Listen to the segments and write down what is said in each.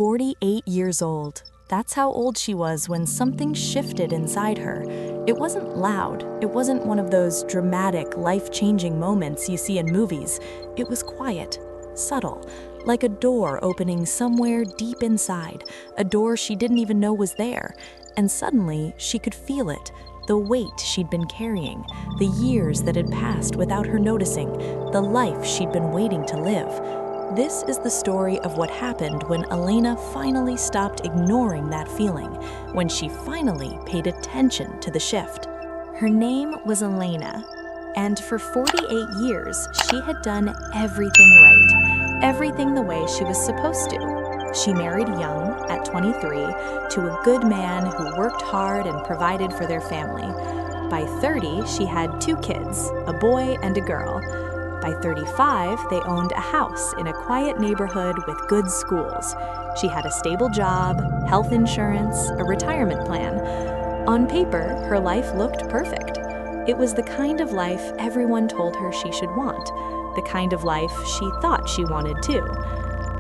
48 years old. That's how old she was when something shifted inside her. It wasn't loud. It wasn't one of those dramatic, life-changing moments you see in movies. It was quiet, subtle, like a door opening somewhere deep inside, a door she didn't even know was there. And suddenly, she could feel it, the weight she'd been carrying, the years that had passed without her noticing, the life she'd been waiting to live. This is the story of what happened when Elena finally stopped ignoring that feeling, when she finally paid attention to the shift. Her name was Elena, and for 48 years, she had done everything right, everything the way she was supposed to. She married young, at 23, to a good man who worked hard and provided for their family. By 30, she had 2 kids, a boy and a girl. By 35, they owned a house in a quiet neighborhood with good schools. She had a stable job, health insurance, a retirement plan. On paper, her life looked perfect. It was the kind of life everyone told her she should want, the kind of life she thought she wanted too.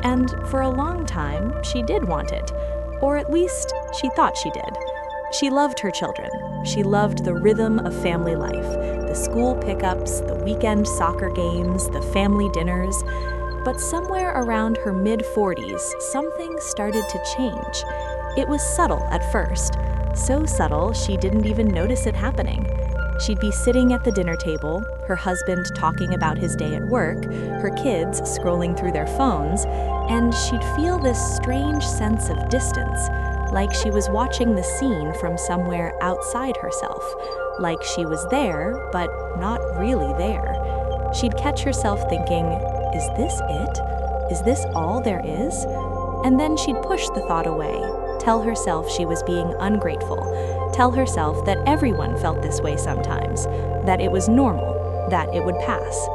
And for a long time, she did want it, or at least she thought she did. She loved her children. She loved the rhythm of family life, the school pickups, the weekend soccer games, the family dinners. But somewhere around her mid-40s, something started to change. It was subtle at first, so subtle she didn't even notice it happening. She'd be sitting at the dinner table, her husband talking about his day at work, her kids scrolling through their phones, and she'd feel this strange sense of distance, like she was watching the scene from somewhere outside herself, like she was there, but not really there. She'd catch herself thinking, is this it? Is this all there is? And then she'd push the thought away, tell herself she was being ungrateful, tell herself that everyone felt this way sometimes, that it was normal, that it would pass.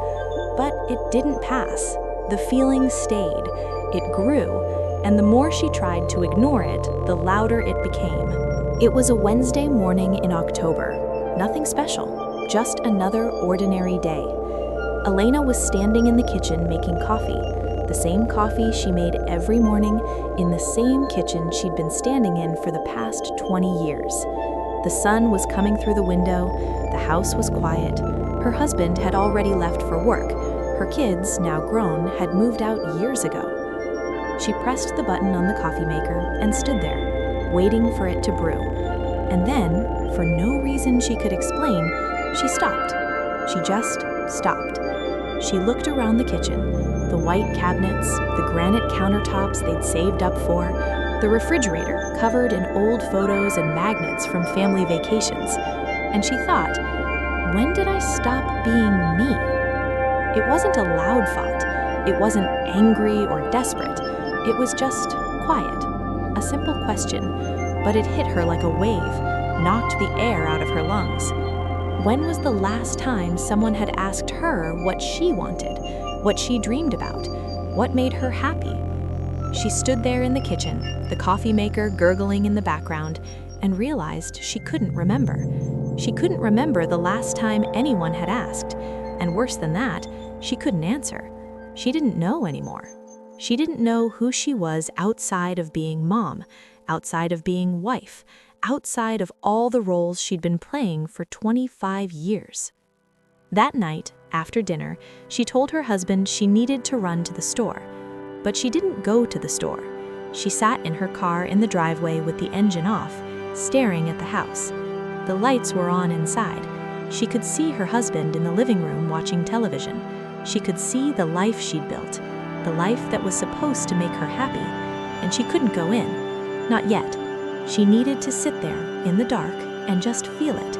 But it didn't pass. The feeling stayed. It grew. And the more she tried to ignore it, the louder it became. It was a Wednesday morning in October. Nothing special, just another ordinary day. Elena was standing in the kitchen making coffee, the same coffee she made every morning in the same kitchen she'd been standing in for the past 20 years. The sun was coming through the window, the house was quiet, her husband had already left for work, her kids, now grown, had moved out years ago. She pressed the button on the coffee maker and stood there, waiting for it to brew. And then, for no reason she could explain, she stopped. She just stopped. She looked around the kitchen, the white cabinets, the granite countertops they'd saved up for, the refrigerator covered in old photos and magnets from family vacations. And she thought, when did I stop being me? It wasn't a loud thought. It wasn't angry or desperate. It was just quiet, a simple question, but it hit her like a wave, knocked the air out of her lungs. When was the last time someone had asked her what she wanted, what she dreamed about, what made her happy? She stood there in the kitchen, the coffee maker gurgling in the background, and realized she couldn't remember. She couldn't remember the last time anyone had asked, and worse than that, she couldn't answer. She didn't know anymore. She didn't know who she was outside of being mom, outside of being wife, outside of all the roles she'd been playing for 25 years. That night, after dinner, she told her husband she needed to run to the store. But she didn't go to the store. She sat in her car in the driveway with the engine off, staring at the house. The lights were on inside. She could see her husband in the living room watching television. She could see the life she'd built, the life that was supposed to make her happy, and she couldn't go in. Not yet. She needed to sit there in the dark and just feel it,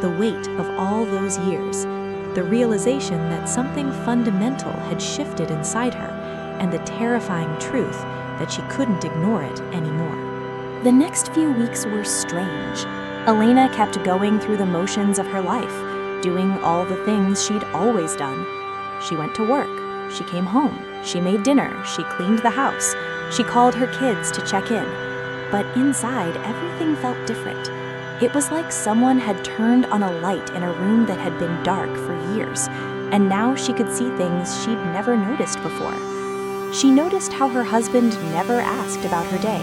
the weight of all those years, the realization that something fundamental had shifted inside her, and the terrifying truth that she couldn't ignore it anymore. The next few weeks were strange. Elena kept going through the motions of her life, doing all the things she'd always done. She went to work. She came home. She made dinner. She cleaned the house. She called her kids to check in. But inside, everything felt different. It was like someone had turned on a light in a room that had been dark for years, and now she could see things she'd never noticed before. She noticed how her husband never asked about her day,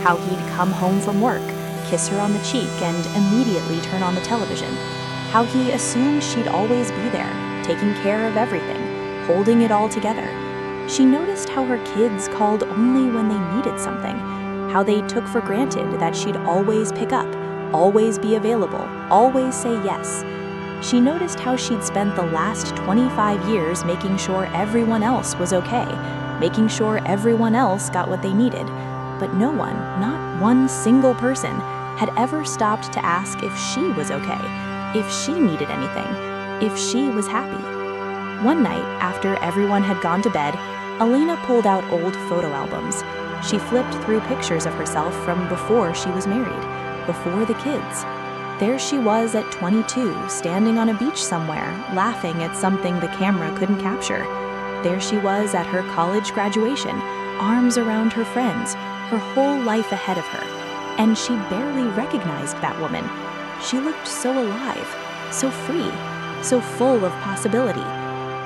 how he'd come home from work, kiss her on the cheek, and immediately turn on the television, how he assumed she'd always be there, taking care of everything, holding it all together. She noticed how her kids called only when they needed something, how they took for granted that she'd always pick up, always be available, always say yes. She noticed how she'd spent the last 25 years making sure everyone else was okay, making sure everyone else got what they needed. But no one, not one single person, had ever stopped to ask if she was okay, if she needed anything, if she was happy. One night, after everyone had gone to bed, Elena pulled out old photo albums. She flipped through pictures of herself from before she was married, before the kids. There she was at 22, standing on a beach somewhere, laughing at something the camera couldn't capture. There she was at her college graduation, arms around her friends, her whole life ahead of her. And she barely recognized that woman. She looked so alive, so free, so full of possibility.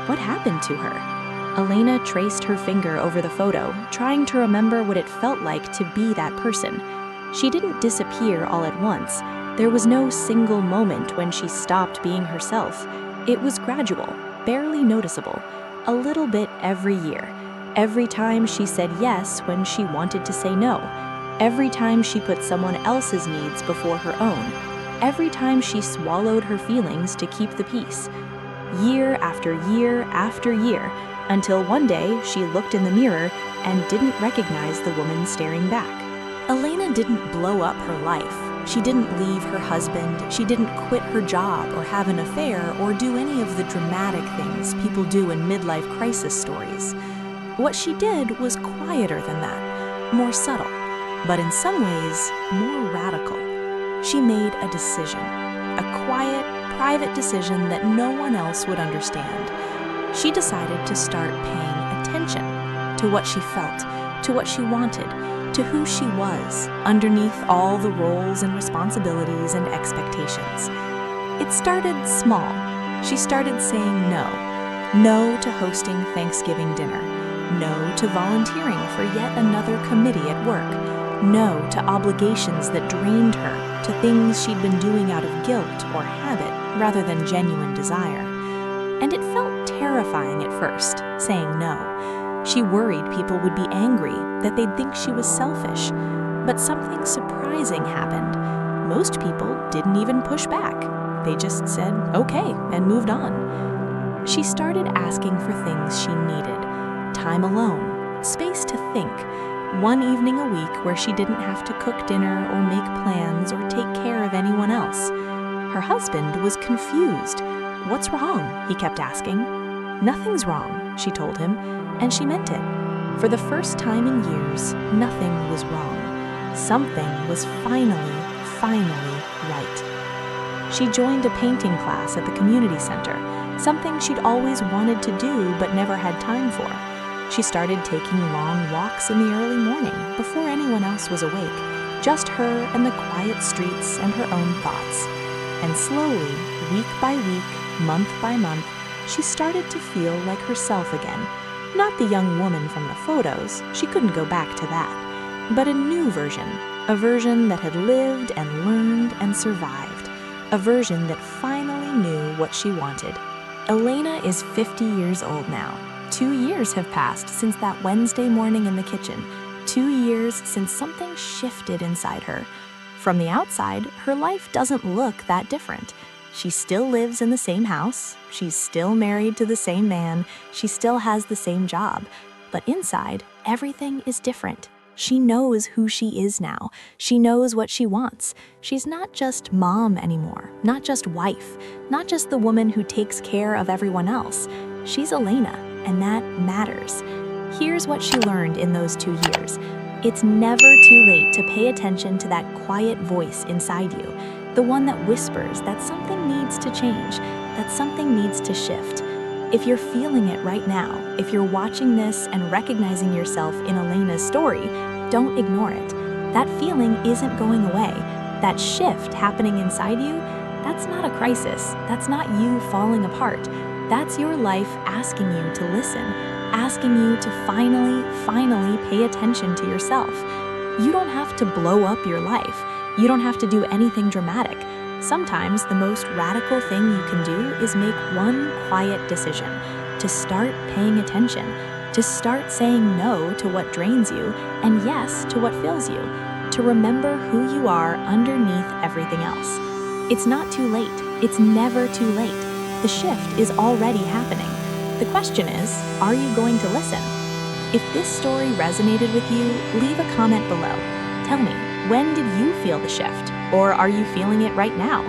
What happened to her? Elena traced her finger over the photo, trying to remember what it felt like to be that person. She didn't disappear all at once. There was no single moment when she stopped being herself. It was gradual, barely noticeable, a little bit every year. Every time she said yes when she wanted to say no. Every time she put someone else's needs before her own. Every time she swallowed her feelings to keep the peace. Year after year after year, until one day she looked in the mirror and didn't recognize the woman staring back. Elena didn't blow up her life. She didn't leave her husband, she didn't quit her job or have an affair or do any of the dramatic things people do in midlife crisis stories. What she did was quieter than that, more subtle, but in some ways more radical. She made a decision, a quiet, private decision that no one else would understand. She decided to start paying attention to what she felt, to what she wanted, to who she was, underneath all the roles and responsibilities and expectations. It started small. She started saying no. No to hosting Thanksgiving dinner. No to volunteering for yet another committee at work. No to obligations that drained her, to things she'd been doing out of guilt or habit rather than genuine desire. And it felt terrifying at first, saying no. She worried people would be angry, that they'd think she was selfish. But something surprising happened. Most people didn't even push back. They just said okay and moved on. She started asking for things she needed. Time alone, space to think, one evening a week where she didn't have to cook dinner or make plans or take care of anyone else. Her husband was confused. "What's wrong?" he kept asking. "Nothing's wrong," she told him, and she meant it. For the first time in years, nothing was wrong. Something was finally right. She joined a painting class at the community center, something she'd always wanted to do but never had time for. She started taking long walks in the early morning before anyone else was awake, just her and the quiet streets and her own thoughts. And slowly, week by week, month by month, she started to feel like herself again. Not the young woman from the photos, she couldn't go back to that, but a new version, a version that had lived and learned and survived, a version that finally knew what she wanted. Elena is 50 years old now. 2 years have passed since that Wednesday morning in the kitchen. 2 years since something shifted inside her. From the outside, her life doesn't look that different. She still lives in the same house, she's still married to the same man, she still has the same job. But inside, everything is different. She knows who she is now. She knows what she wants. She's not just mom anymore, not just wife, not just the woman who takes care of everyone else. She's Elena, and that matters. Here's what she learned in those 2 years. It's never too late to pay attention to that quiet voice inside you, the one that whispers that something needs to change, that something needs to shift. If you're feeling it right now, if you're watching this and recognizing yourself in Elena's story, don't ignore it. That feeling isn't going away. That shift happening inside you, that's not a crisis. That's not you falling apart. That's your life asking you to listen, asking you to finally pay attention to yourself. You don't have to blow up your life. You don't have to do anything dramatic. Sometimes the most radical thing you can do is make one quiet decision to start paying attention, to start saying no to what drains you and yes to what fills you, to remember who you are underneath everything else. It's not too late. It's never too late. The shift is already happening. The question is, are you going to listen? If this story resonated with you, leave a comment below. Tell me, when did you feel the shift? Or are you feeling it right now?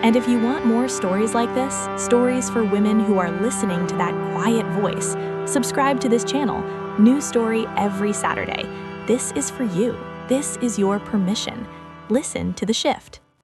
And if you want more stories like this, stories for women who are listening to that quiet voice, subscribe to this channel. New story every Saturday. This is for you. This is your permission. Listen to the shift.